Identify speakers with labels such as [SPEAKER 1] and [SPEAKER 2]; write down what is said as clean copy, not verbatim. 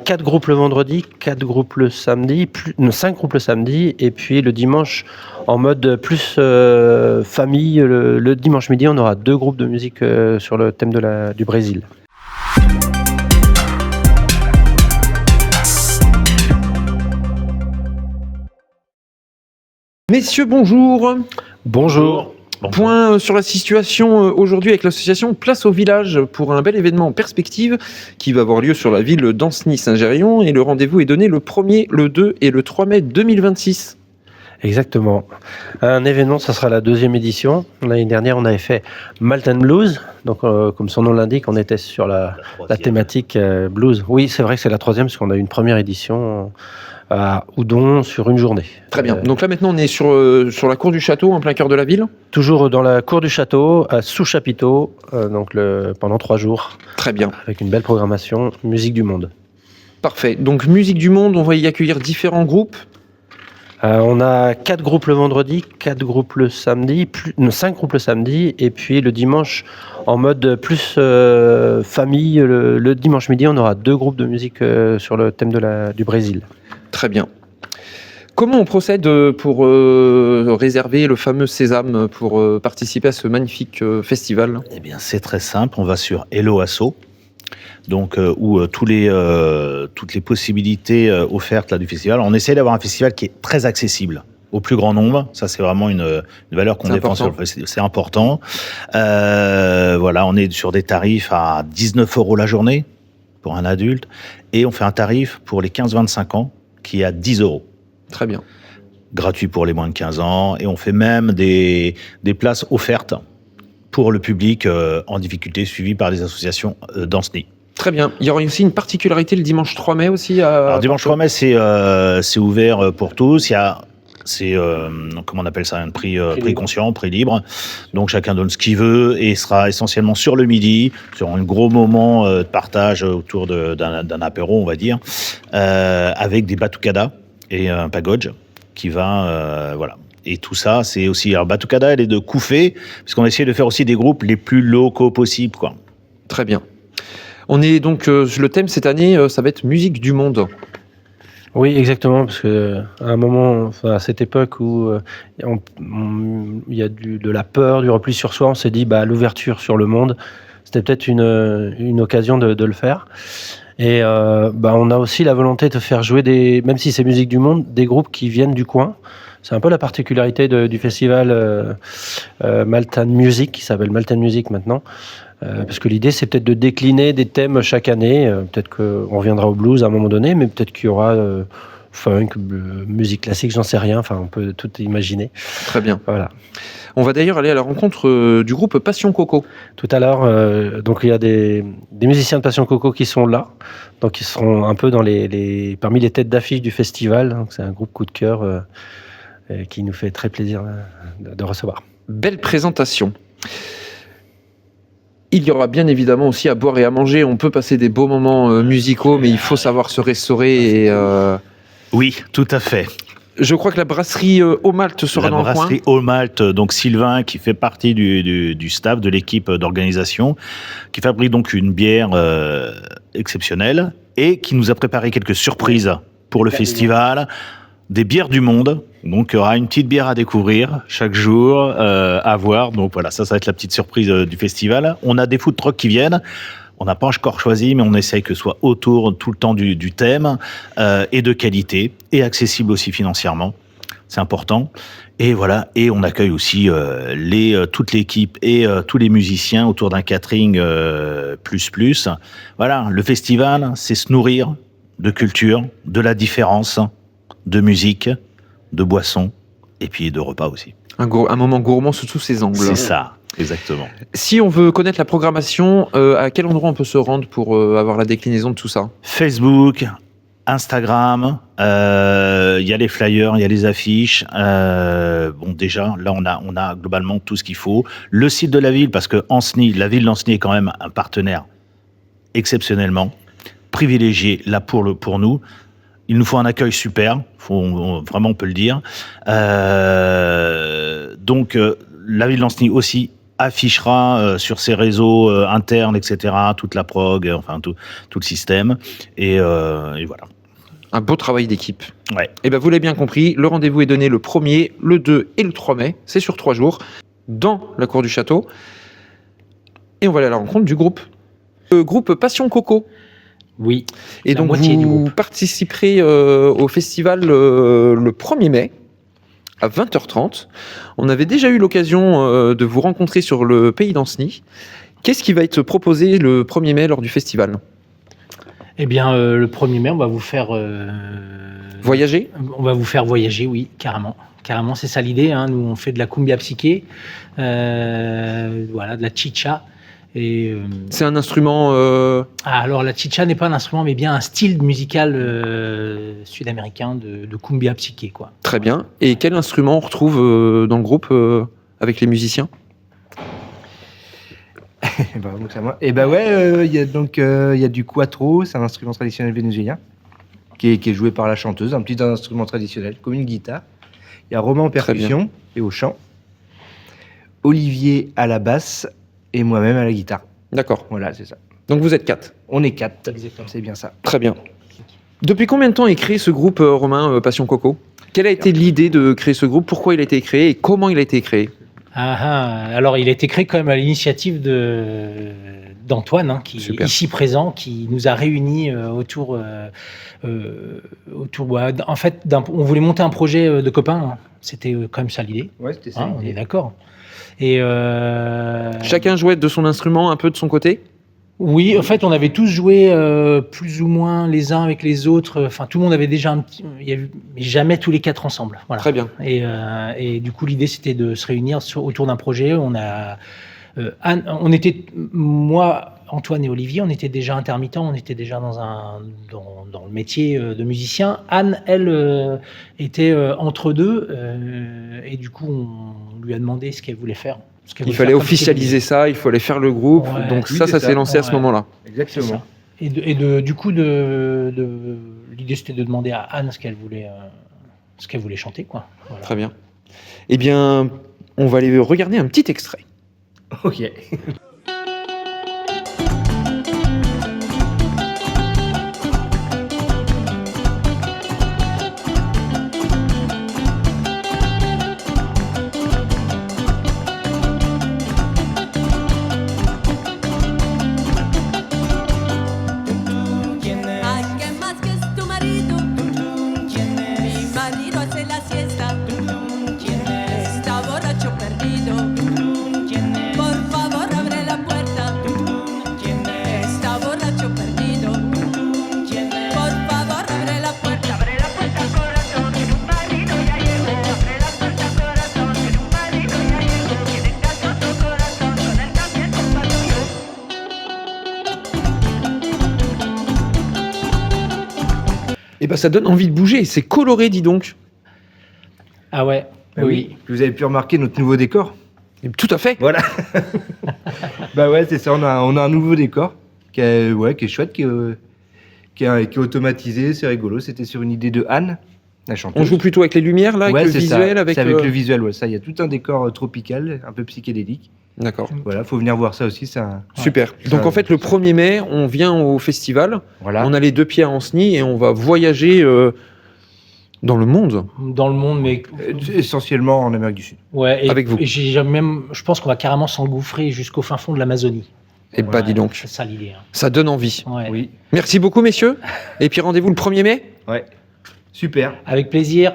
[SPEAKER 1] 4 groupes le vendredi, 4 groupes le samedi, 5 groupes le samedi, et puis le dimanche en mode plus famille. Le dimanche midi, on aura 2 groupes de musique sur le thème du Brésil.
[SPEAKER 2] Messieurs, bonjour.
[SPEAKER 1] Bonjour.
[SPEAKER 2] Point sur la situation aujourd'hui avec l'association Place au Village pour un bel événement en perspective qui va avoir lieu sur la ville d'Ancenis-Saint-Géry-on, et le rendez-vous est donné le 1er, le 2 et le 3 mai 2026.
[SPEAKER 1] Exactement. Un événement, ça sera la 2e édition. L'année dernière, on avait fait Maltan Blues. Donc, comme son nom l'indique, on était sur la thématique blues. Oui, c'est vrai que c'est la 3e parce qu'on a eu une première édition à Oudon sur une journée.
[SPEAKER 2] Très bien. Donc là, maintenant, on est sur la cour du château, en plein cœur de la ville.
[SPEAKER 1] Toujours dans la cour du château, sous chapiteau, pendant 3 jours.
[SPEAKER 2] Très bien.
[SPEAKER 1] Avec une belle programmation, musique du monde.
[SPEAKER 2] Parfait. Donc, musique du monde, on va y accueillir différents groupes.
[SPEAKER 1] On a 4 groupes le vendredi, 4 groupes le samedi, 5 groupes le samedi, et puis le dimanche en mode plus famille. Le dimanche midi, on aura 2 groupes de musique sur le thème du Brésil.
[SPEAKER 2] Très bien. Comment on procède pour réserver le fameux sésame pour participer à ce magnifique festival ?
[SPEAKER 3] Eh bien, c'est très simple. On va sur Hello Asso, donc où toutes les possibilités offertes là du festival. On essaie d'avoir un festival qui est très accessible au plus grand nombre. Ça, c'est vraiment une valeur qu'on défend sur le festival. C'est important. Voilà, on est sur des tarifs à 19 € la journée pour un adulte, et on fait un tarif pour les 15-25 ans qui est à 10 €.
[SPEAKER 2] Très bien.
[SPEAKER 3] Gratuit pour les moins de 15 ans, et on fait même des places offertes pour le public en difficulté, suivi par des associations d'Ancenis.
[SPEAKER 2] Très bien. Il y aura aussi une particularité le dimanche 3 mai aussi.
[SPEAKER 3] Alors dimanche 3 mai, c'est ouvert pour tous. Comment on appelle ça, un prix conscient, prix libre. Donc chacun donne ce qu'il veut, et sera essentiellement sur le midi, sur un gros moment de partage autour d'un apéro, on va dire, avec des batucadas et un pagodj qui va, voilà. Et tout ça, c'est aussi, alors batucada, elle est de Koufé, puisqu'on essaie de faire aussi des groupes les plus locaux possibles, quoi.
[SPEAKER 2] Très bien. On est donc, le thème cette année, ça va être musique du monde.
[SPEAKER 1] Oui, exactement, parce que à un moment, à cette époque où il y a de la peur, du repli sur soi, on s'est dit l'ouverture sur le monde, c'était peut-être une occasion de le faire. Et on a aussi la volonté de faire jouer même si c'est musique du monde, des groupes qui viennent du coin. C'est un peu la particularité du festival Maltan Music, qui s'appelle Maltan Music maintenant. Parce que l'idée, c'est peut-être de décliner des thèmes chaque année. Peut-être qu'on reviendra au blues à un moment donné, mais peut-être qu'il y aura funk, musique classique, j'en sais rien. Enfin, on peut tout imaginer.
[SPEAKER 2] Très bien.
[SPEAKER 1] Voilà.
[SPEAKER 2] On va d'ailleurs aller à la rencontre du groupe Passion Coco.
[SPEAKER 1] Tout à l'heure, donc il y a des musiciens de Passion Coco qui sont là. Donc ils seront un peu parmi les têtes d'affiche du festival. Donc, c'est un groupe coup de cœur qui nous fait très plaisir de recevoir.
[SPEAKER 2] Belle présentation. Il y aura bien évidemment aussi à boire et à manger. On peut passer des beaux moments musicaux, mais il faut savoir se restaurer.
[SPEAKER 3] Oui, tout à fait.
[SPEAKER 2] Je crois que la brasserie Au Malt sera dans le coin. La
[SPEAKER 3] brasserie Au Malt, donc Sylvain, qui fait partie du staff, de l'équipe d'organisation, qui fabrique donc une bière exceptionnelle, et qui nous a préparé quelques surprises pour le festival. Des bières du monde, donc il y aura une petite bière à découvrir chaque jour, à voir. Donc voilà, ça va être la petite surprise du festival. On a des food trucks qui viennent. On n'a pas encore choisi, mais on essaye que ce soit autour tout le temps du thème, et de qualité, et accessible aussi financièrement. C'est important. Et voilà, et on accueille aussi toute l'équipe et tous les musiciens autour d'un catering plus. Voilà, le festival, c'est se nourrir de culture, de la différence, de musique, de boissons, et puis de repas aussi.
[SPEAKER 2] Un moment gourmand sous tous ses angles.
[SPEAKER 3] C'est ça, exactement.
[SPEAKER 2] Si on veut connaître la programmation, à quel endroit on peut se rendre pour avoir la déclinaison de tout ça ?
[SPEAKER 3] Facebook, Instagram, il y a les flyers, il y a les affiches. Déjà, là, on a globalement tout ce qu'il faut. Le site de la ville, parce que la ville d'Ancenis est quand même un partenaire exceptionnellement privilégié là pour nous. Il nous faut un accueil super, vraiment on peut le dire. Donc la ville d'Ancenis aussi affichera sur ses réseaux internes, etc., toute la prog, enfin tout le système. Et voilà.
[SPEAKER 2] Un beau travail d'équipe.
[SPEAKER 3] Ouais.
[SPEAKER 2] Et ben vous l'avez bien compris, le rendez-vous est donné le 1er, le 2 et le 3 mai. C'est sur 3 jours, dans la cour du château. Et on va aller à la rencontre du groupe. Le groupe Passion Coco.
[SPEAKER 4] Oui.
[SPEAKER 2] Et
[SPEAKER 4] La
[SPEAKER 2] donc
[SPEAKER 4] moitié du
[SPEAKER 2] vous
[SPEAKER 4] groupe.
[SPEAKER 2] participerez au festival le 1er mai. À 20h30. On avait déjà eu l'occasion de vous rencontrer sur le Pays d'Ancenis. Qu'est-ce qui va être proposé le 1er mai lors du festival ?
[SPEAKER 4] Eh bien, le 1er mai, on va vous faire...
[SPEAKER 2] Voyager ?
[SPEAKER 4] On va vous faire voyager, oui, carrément. Carrément, c'est ça l'idée. Hein. Nous, on fait de la cumbia psyché, voilà, de la chicha. Et,
[SPEAKER 2] C'est un instrument...
[SPEAKER 4] alors, la chicha n'est pas un instrument, mais bien un style musical sud-américain de cumbia psyché, quoi.
[SPEAKER 2] Très bien. Et quel instrument on retrouve dans le groupe avec les musiciens ?
[SPEAKER 5] Donc, c'est à moi. Et bah ouais, il y a du cuatro, c'est un instrument traditionnel vénézuélien qui est joué par la chanteuse, un petit instrument traditionnel comme une guitare. Il y a Romain en
[SPEAKER 2] Très bien.
[SPEAKER 5] percussion et au chant, Olivier à la basse et moi-même à la guitare.
[SPEAKER 2] D'accord.
[SPEAKER 5] Voilà, c'est ça.
[SPEAKER 2] Donc vous êtes 4.
[SPEAKER 5] On est 4,
[SPEAKER 4] Exactement.
[SPEAKER 5] c'est bien ça.
[SPEAKER 2] Très bien. Depuis combien de temps est créé ce groupe, Romain, Passion Coco ? Quelle a été l'idée de créer ce groupe ? Pourquoi il a été créé et comment il a été créé ?
[SPEAKER 4] Alors, il a été créé quand même à l'initiative d'Antoine, hein, qui est
[SPEAKER 2] Super.
[SPEAKER 4] ici présent, qui nous a réunis autour. En fait, on voulait monter un projet de copains. Hein. C'était quand même ça l'idée.
[SPEAKER 5] Ouais, c'était
[SPEAKER 4] Hein, on est d'accord. Et
[SPEAKER 2] Chacun jouait de son instrument, un peu de son côté ?
[SPEAKER 4] oui, en fait, on avait tous joué plus ou moins les uns avec les autres. Enfin, tout le monde avait déjà un petit. Il y avait, mais jamais tous les 4 ensemble. Voilà.
[SPEAKER 2] Très bien.
[SPEAKER 4] Et du coup, l'idée, c'était de se réunir autour d'un projet. On a, on était, moi, Antoine et Olivier, on était déjà intermittents, on était déjà dans le métier de musicien. Anne, elle, était entre deux, et du coup, on lui a demandé ce qu'elle voulait faire.
[SPEAKER 2] Il fallait officialiser ça, il fallait faire le groupe.
[SPEAKER 4] Ouais.
[SPEAKER 2] Donc
[SPEAKER 5] Oui,
[SPEAKER 2] ça
[SPEAKER 5] c'est
[SPEAKER 2] s'est
[SPEAKER 5] ça.
[SPEAKER 2] lancé à ce
[SPEAKER 4] Ouais.
[SPEAKER 2] moment-là.
[SPEAKER 5] Exactement.
[SPEAKER 4] Du coup, l'idée, c'était de demander à Anne ce qu'elle voulait chanter, quoi. Voilà.
[SPEAKER 2] Très bien. Eh bien, on va aller regarder un petit extrait.
[SPEAKER 5] Ok.
[SPEAKER 6] Ay, ¿qué más que es tu marido? Mi marido hace la siesta. Está borracho perdido. Por favor, abre la puerta. Está borracho perdido. Por favor, abre la puerta. Abre la puerta, corazón, que tu marido ya llegó. Abre la puerta, corazón, que tu marido ya llegó. Que descansa tu corazón con el café tuyo.
[SPEAKER 2] Eh ben, ça donne envie de bouger. C'est coloré, dis donc.
[SPEAKER 4] Ah ouais,
[SPEAKER 5] Bah
[SPEAKER 4] oui.
[SPEAKER 5] Vous avez pu remarquer notre nouveau décor.
[SPEAKER 2] Tout à fait.
[SPEAKER 5] Voilà. Bah ouais, c'est ça. On a un nouveau décor qui est chouette, qui est automatisé. C'est rigolo. C'était sur une idée de Anne, la chanteuse.
[SPEAKER 2] On joue plutôt avec les lumières, là,
[SPEAKER 5] Ouais,
[SPEAKER 2] avec le
[SPEAKER 5] c'est ça.
[SPEAKER 2] visuel. Avec,
[SPEAKER 5] C'est avec le visuel. Ouais, ça. Il y a tout un décor tropical, un peu psychédélique.
[SPEAKER 2] D'accord.
[SPEAKER 5] Voilà, faut venir voir ça aussi. Ça.
[SPEAKER 2] Super. Donc
[SPEAKER 5] Ça-
[SPEAKER 2] en fait, le 1er mai, on vient au festival.
[SPEAKER 5] Voilà.
[SPEAKER 2] On a les 2 pieds à Ancenis et on va voyager dans le monde.
[SPEAKER 4] Dans le monde, mais
[SPEAKER 5] Essentiellement en Amérique du Sud.
[SPEAKER 4] ouais.
[SPEAKER 2] Avec vous.
[SPEAKER 4] Et je pense qu'on va carrément s'engouffrer jusqu'au fin fond de l'Amazonie.
[SPEAKER 2] Et bah dis donc,
[SPEAKER 4] C'est ça l'idée. Hein.
[SPEAKER 2] ça donne envie.
[SPEAKER 4] Ouais.
[SPEAKER 5] Oui.
[SPEAKER 2] Merci beaucoup, messieurs. Et puis rendez-vous le 1er mai.
[SPEAKER 5] Ouais. Super.
[SPEAKER 4] Avec plaisir.